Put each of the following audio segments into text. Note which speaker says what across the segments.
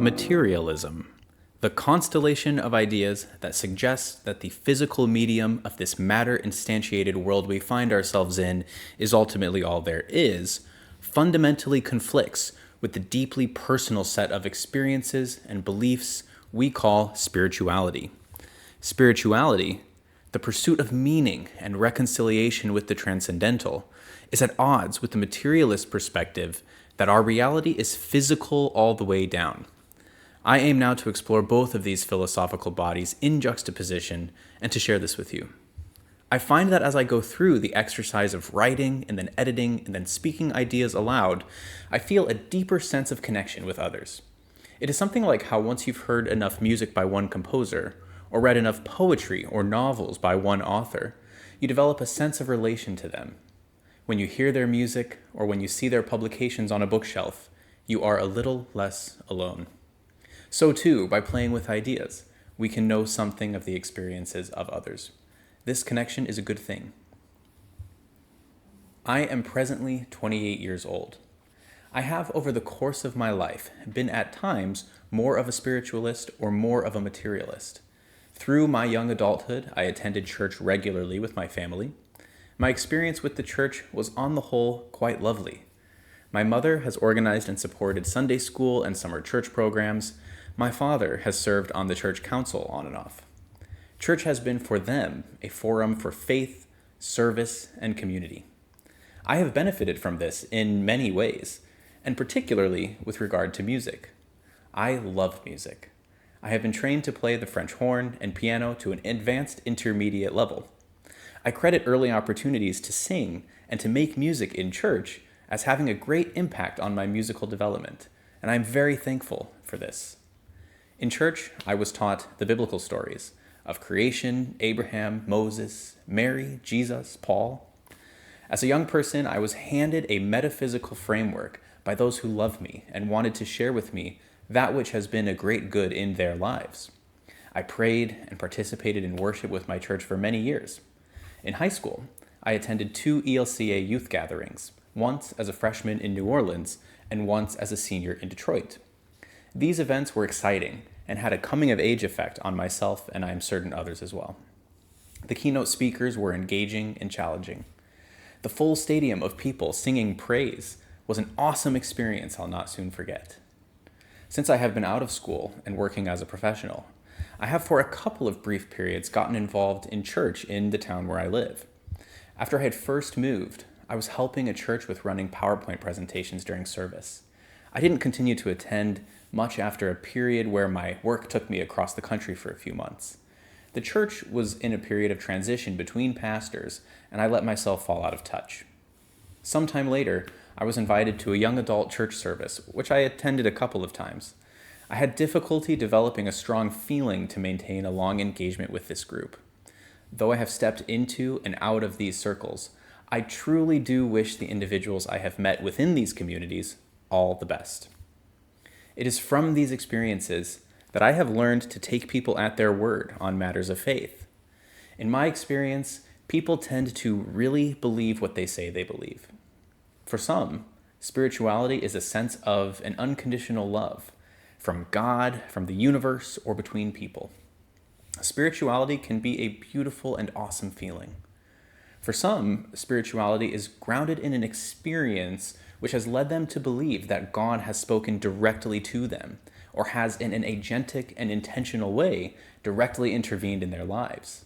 Speaker 1: Materialism, the constellation of ideas that suggests that the physical medium of this matter-instantiated world we find ourselves in is ultimately all there is, fundamentally conflicts with the deeply personal set of experiences and beliefs we call spirituality. Spirituality, the pursuit of meaning and reconciliation with the transcendental, is at odds with the materialist perspective that our reality is physical all the way down. I aim now to explore both of these philosophical bodies in juxtaposition and to share this with you. I find that as I go through the exercise of writing and then editing and then speaking ideas aloud, I feel a deeper sense of connection with others. It is something like how once you've heard enough music by one composer, or read enough poetry or novels by one author, you develop a sense of relation to them. When you hear their music, or when you see their publications on a bookshelf, you are a little less alone. So too, by playing with ideas, we can know something of the experiences of others. This connection is a good thing. I am presently 28 years old. I have, over the course of my life, been at times more of a spiritualist or more of a materialist. Through my young adulthood, I attended church regularly with my family. My experience with the church was on the whole quite lovely. My mother has organized and supported Sunday school and summer church programs. My father has served on the church council on and off. Church has been for them a forum for faith, service, and community. I have benefited from this in many ways, and particularly with regard to music. I love music. I have been trained to play the French horn and piano to an advanced intermediate level. I credit early opportunities to sing and to make music in church as having a great impact on my musical development, and I'm very thankful for this. In church, I was taught the biblical stories of creation, Abraham, Moses, Mary, Jesus, Paul. As a young person, I was handed a metaphysical framework by those who loved me and wanted to share with me that which has been a great good in their lives. I prayed and participated in worship with my church for many years. In high school, I attended 2 ELCA youth gatherings, once as a freshman in New Orleans and once as a senior in Detroit. These events were exciting and had a coming-of-age effect on myself and I am certain others as well. The keynote speakers were engaging and challenging. The full stadium of people singing praise was an awesome experience I'll not soon forget. Since I have been out of school and working as a professional, I have for a couple of brief periods gotten involved in church in the town where I live. After I had first moved, I was helping a church with running PowerPoint presentations during service. I didn't continue to attend much after a period where my work took me across the country for a few months. The church was in a period of transition between pastors, and I let myself fall out of touch. Sometime later, I was invited to a young adult church service, which I attended a couple of times. I had difficulty developing a strong feeling to maintain a long engagement with this group. Though I have stepped into and out of these circles, I truly do wish the individuals I have met within these communities all the best. It is from these experiences that I have learned to take people at their word on matters of faith. In my experience, people tend to really believe what they say they believe. For some, spirituality is a sense of an unconditional love from God, from the universe, or between people. Spirituality can be a beautiful and awesome feeling. For some, spirituality is grounded in an experience which has led them to believe that God has spoken directly to them, or has in an agentic and intentional way directly intervened in their lives.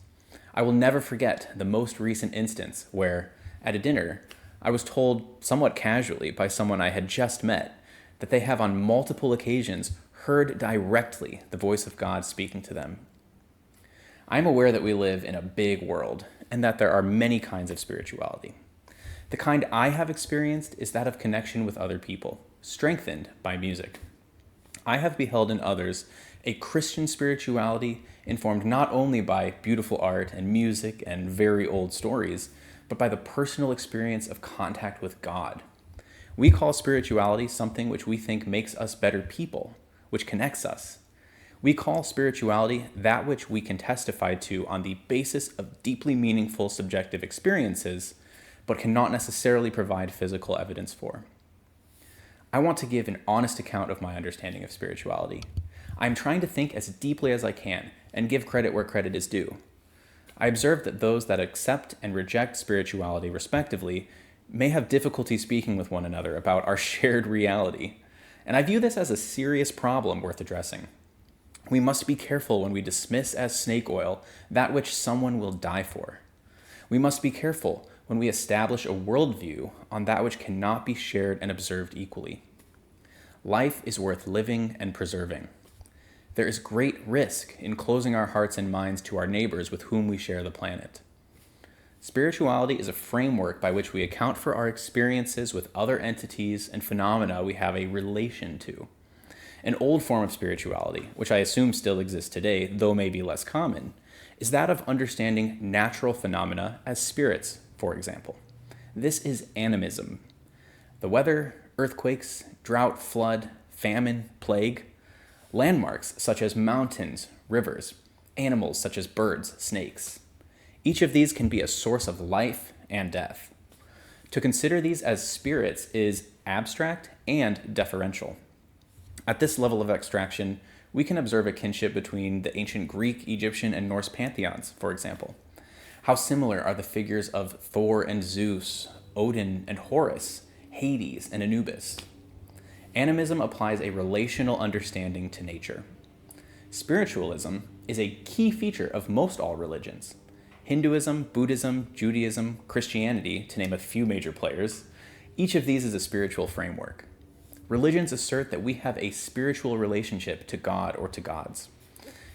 Speaker 1: I will never forget the most recent instance where, at a dinner, I was told somewhat casually by someone I had just met that they have on multiple occasions heard directly the voice of God speaking to them. I am aware that we live in a big world and that there are many kinds of spirituality. The kind I have experienced is that of connection with other people, strengthened by music. I have beheld in others a Christian spirituality informed not only by beautiful art and music and very old stories, but by the personal experience of contact with God. We call spirituality something which we think makes us better people, which connects us. We call spirituality that which we can testify to on the basis of deeply meaningful subjective experiences, but cannot necessarily provide physical evidence for. I want to give an honest account of my understanding of spirituality. I am trying to think as deeply as I can and give credit where credit is due. I observe that those that accept and reject spirituality respectively may have difficulty speaking with one another about our shared reality, and I view this as a serious problem worth addressing. We must be careful when we dismiss as snake oil that which someone will die for. We must be careful when we establish a worldview on that which cannot be shared and observed equally. Life is worth living and preserving. There is great risk in closing our hearts and minds to our neighbors with whom we share the planet. Spirituality is a framework by which we account for our experiences with other entities and phenomena we have a relation to. An old form of spirituality, which I assume still exists today, though may be less common, is that of understanding natural phenomena as spirits, for example. This is animism. The weather, earthquakes, drought, flood, famine, plague, landmarks such as mountains, rivers, animals such as birds, snakes. Each of these can be a source of life and death. To consider these as spirits is abstract and deferential. At this level of abstraction, we can observe a kinship between the ancient Greek, Egyptian, and Norse pantheons, for example. How similar are the figures of Thor and Zeus, Odin and Horus, Hades and Anubis? Animism applies a relational understanding to nature. Spiritualism is a key feature of most all religions. Hinduism, Buddhism, Judaism, Christianity, to name a few major players, each of these is a spiritual framework. Religions assert that we have a spiritual relationship to God or to gods.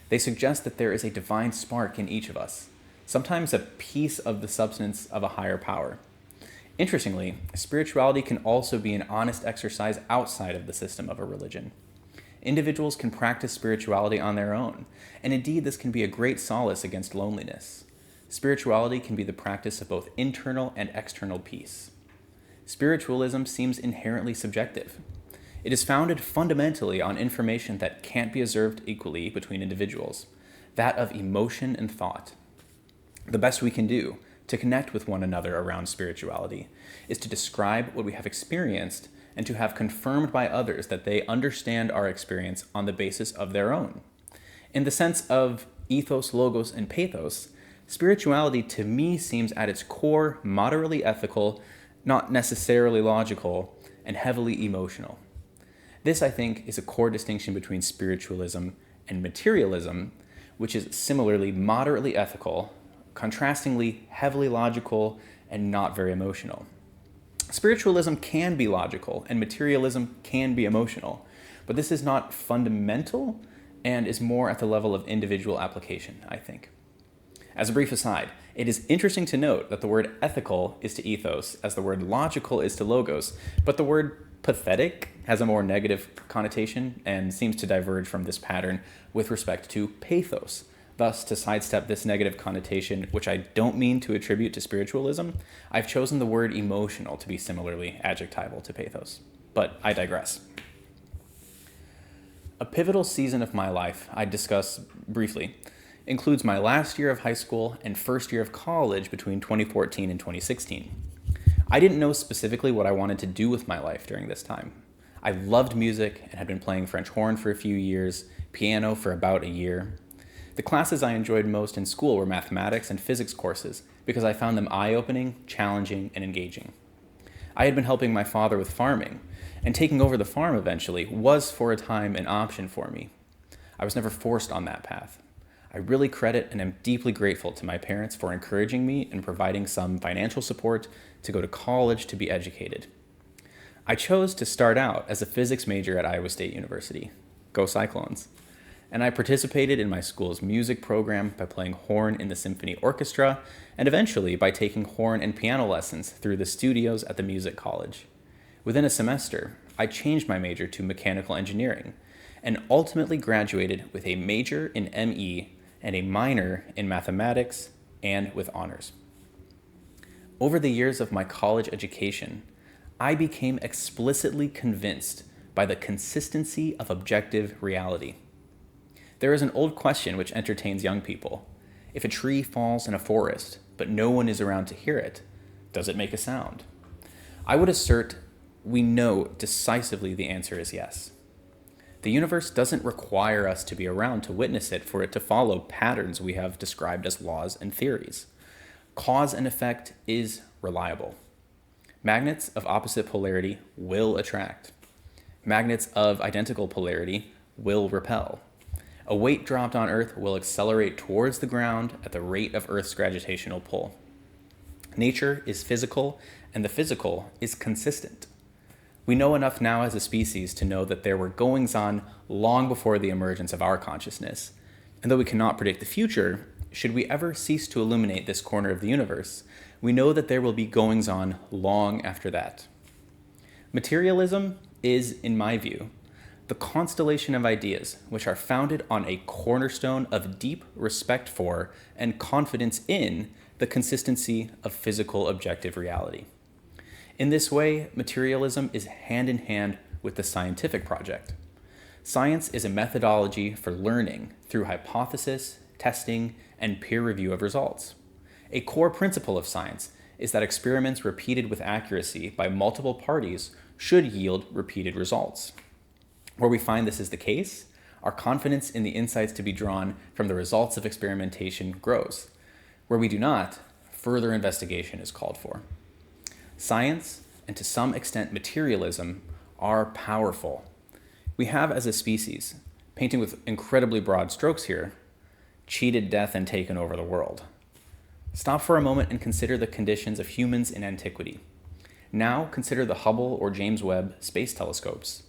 Speaker 1: They suggest that there is a divine spark in each of us, sometimes a piece of the substance of a higher power. Interestingly, spirituality can also be an honest exercise outside of the system of a religion. Individuals can practice spirituality on their own, and indeed this can be a great solace against loneliness. Spirituality can be the practice of both internal and external peace. Spiritualism seems inherently subjective. It is founded fundamentally on information that can't be observed equally between individuals, that of emotion and thought. The best we can do to connect with one another around spirituality is to describe what we have experienced and to have confirmed by others that they understand our experience on the basis of their own. In the sense of ethos, logos, and pathos, spirituality to me seems at its core moderately ethical, not necessarily logical, and heavily emotional. This, I think, is a core distinction between spiritualism and materialism, which is similarly moderately ethical, contrastingly heavily logical, and not very emotional. Spiritualism can be logical, and materialism can be emotional, but this is not fundamental and is more at the level of individual application, I think. As a brief aside, it is interesting to note that the word ethical is to ethos, as the word logical is to logos, but the word pathetic has a more negative connotation and seems to diverge from this pattern with respect to pathos. Thus, to sidestep this negative connotation, which I don't mean to attribute to spiritualism, I've chosen the word emotional to be similarly adjectival to pathos. But I digress. A pivotal season of my life I'd discuss briefly includes my last year of high school and first year of college between 2014 and 2016. I didn't know specifically what I wanted to do with my life during this time. I loved music and had been playing French horn for a few years, piano for about a year. The classes I enjoyed most in school were mathematics and physics courses because I found them eye-opening, challenging, and engaging. I had been helping my father with farming, and taking over the farm eventually was for a time an option for me. I was never forced on that path. I really credit and am deeply grateful to my parents for encouraging me and providing some financial support to go to college to be educated. I chose to start out as a physics major at Iowa State University. Go Cyclones. And I participated in my school's music program by playing horn in the symphony orchestra, and eventually by taking horn and piano lessons through the studios at the music college. Within a semester, I changed my major to mechanical engineering, and ultimately graduated with a major in ME and a minor in mathematics and with honors. Over the years of my college education, I became explicitly convinced by the consistency of objective reality. There is an old question which entertains young people. If a tree falls in a forest, but no one is around to hear it, does it make a sound? I would assert we know decisively the answer is yes. The universe doesn't require us to be around to witness it for it to follow patterns we have described as laws and theories. Cause and effect is reliable. Magnets of opposite polarity will attract. Magnets of identical polarity will repel. A weight dropped on Earth will accelerate towards the ground at the rate of Earth's gravitational pull. Nature is physical, and the physical is consistent. We know enough now as a species to know that there were goings-on long before the emergence of our consciousness. And though we cannot predict the future, should we ever cease to illuminate this corner of the universe, we know that there will be goings-on long after that. Materialism is, in my view, the constellation of ideas which are founded on a cornerstone of deep respect for and confidence in the consistency of physical objective reality. In this way, materialism is hand in hand with the scientific project. Science is a methodology for learning through hypothesis, testing, and peer review of results. A core principle of science is that experiments repeated with accuracy by multiple parties should yield repeated results. Where we find this is the case, our confidence in the insights to be drawn from the results of experimentation grows. Where we do not, further investigation is called for. Science, and to some extent materialism, are powerful. We have, as a species, painting with incredibly broad strokes here, cheated death and taken over the world. Stop for a moment and consider the conditions of humans in antiquity. Now consider the Hubble or James Webb space telescopes.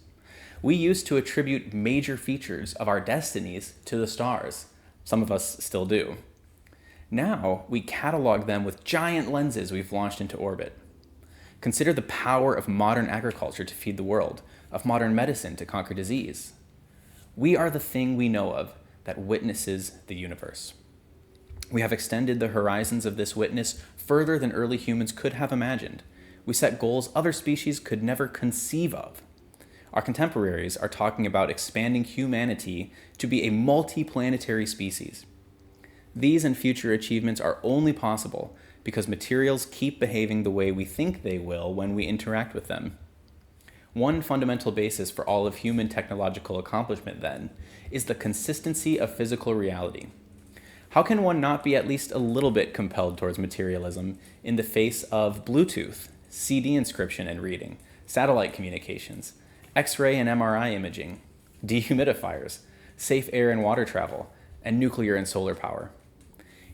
Speaker 1: We used to attribute major features of our destinies to the stars. Some of us still do. Now we catalog them with giant lenses we've launched into orbit. Consider the power of modern agriculture to feed the world, of modern medicine to conquer disease. We are the thing we know of that witnesses the universe. We have extended the horizons of this witness further than early humans could have imagined. We set goals other species could never conceive of. Our contemporaries are talking about expanding humanity to be a multi-planetary species. These and future achievements are only possible because materials keep behaving the way we think they will when we interact with them. One fundamental basis for all of human technological accomplishment, then, is the consistency of physical reality. How can one not be at least a little bit compelled towards materialism in the face of Bluetooth, CD inscription and reading, satellite communications, X-ray and MRI imaging, dehumidifiers, safe air and water travel, and nuclear and solar power?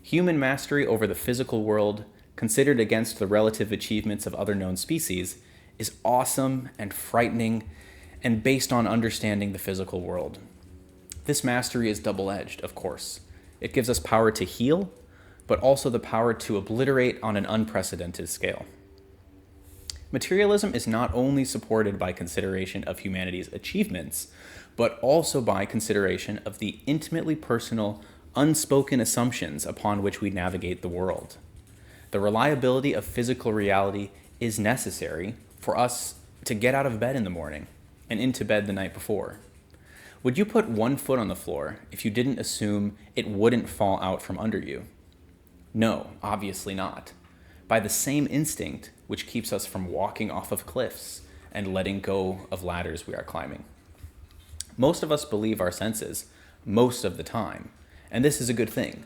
Speaker 1: Human mastery over the physical world, considered against the relative achievements of other known species, is awesome and frightening and based on understanding the physical world. This mastery is double-edged, of course. It gives us power to heal, but also the power to obliterate on an unprecedented scale. Materialism is not only supported by consideration of humanity's achievements, but also by consideration of the intimately personal, unspoken assumptions upon which we navigate the world. The reliability of physical reality is necessary for us to get out of bed in the morning and into bed the night before. Would you put one foot on the floor if you didn't assume it wouldn't fall out from under you? No, obviously not. By the same instinct which keeps us from walking off of cliffs and letting go of ladders we are climbing. Most of us believe our senses most of the time, and this is a good thing.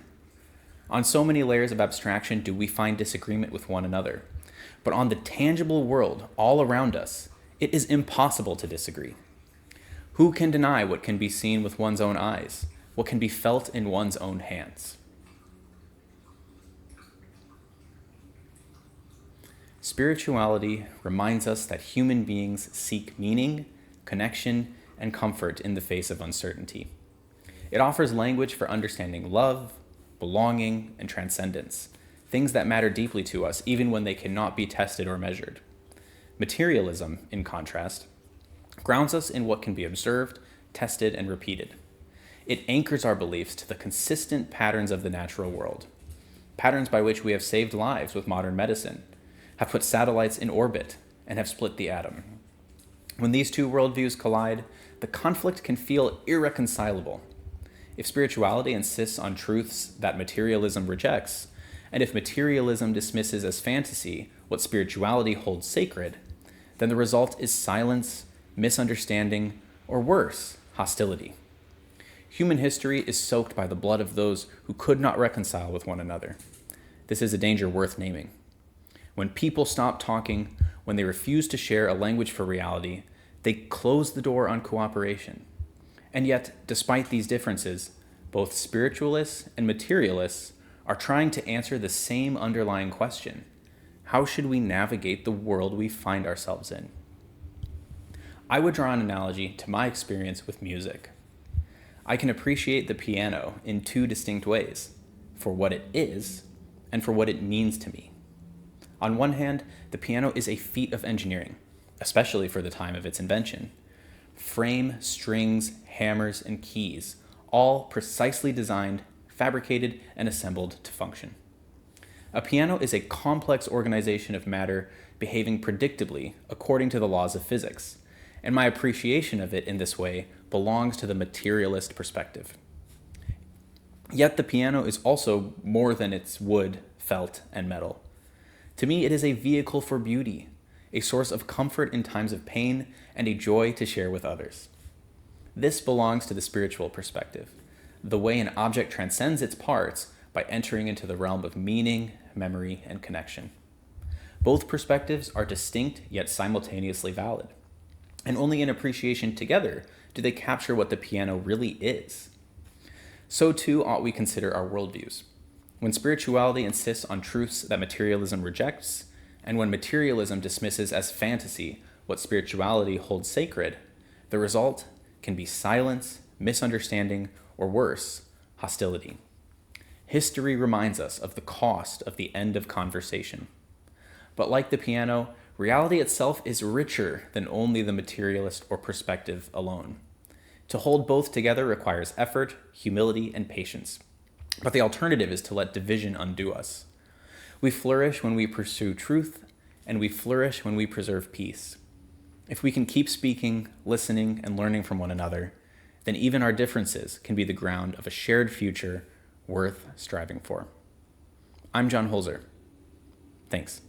Speaker 1: On so many layers of abstraction do we find disagreement with one another, but on the tangible world all around us, it is impossible to disagree. Who can deny what can be seen with one's own eyes, what can be felt in one's own hands? Spirituality reminds us that human beings seek meaning, connection, and comfort in the face of uncertainty. It offers language for understanding love, belonging, and transcendence, things that matter deeply to us even when they cannot be tested or measured. Materialism, in contrast, grounds us in what can be observed, tested, and repeated. It anchors our beliefs to the consistent patterns of the natural world, patterns by which we have saved lives with modern medicine, have put satellites in orbit, and have split the atom. When these two worldviews collide, the conflict can feel irreconcilable. If spirituality insists on truths that materialism rejects, and if materialism dismisses as fantasy what spirituality holds sacred, then the result is silence, misunderstanding, or worse, hostility. Human history is soaked by the blood of those who could not reconcile with one another. This is a danger worth naming. When people stop talking, when they refuse to share a language for reality, they close the door on cooperation. And yet, despite these differences, both spiritualists and materialists are trying to answer the same underlying question: how should we navigate the world we find ourselves in? I would draw an analogy to my experience with music. I can appreciate the piano in two distinct ways: for what it is and for what it means to me. On one hand, the piano is a feat of engineering, especially for the time of its invention. Frame, strings, hammers, and keys, all precisely designed, fabricated, and assembled to function. A piano is a complex organization of matter behaving predictably according to the laws of physics, and my appreciation of it in this way belongs to the materialist perspective. Yet the piano is also more than its wood, felt, and metal. To me, it is a vehicle for beauty, a source of comfort in times of pain, and a joy to share with others. This belongs to the spiritual perspective, the way an object transcends its parts by entering into the realm of meaning, memory, and connection. Both perspectives are distinct yet simultaneously valid, and only in appreciation together do they capture what the piano really is. So too ought we consider our worldviews. When spirituality insists on truths that materialism rejects, and when materialism dismisses as fantasy what spirituality holds sacred, the result can be silence, misunderstanding, or worse, hostility. History reminds us of the cost of the end of conversation. But like the piano, reality itself is richer than only the materialist or perspective alone. To hold both together requires effort, humility, and patience. But the alternative is to let division undo us. We flourish when we pursue truth, and we flourish when we preserve peace. If we can keep speaking, listening, and learning from one another, then even our differences can be the ground of a shared future worth striving for. I'm John Holzer. Thanks.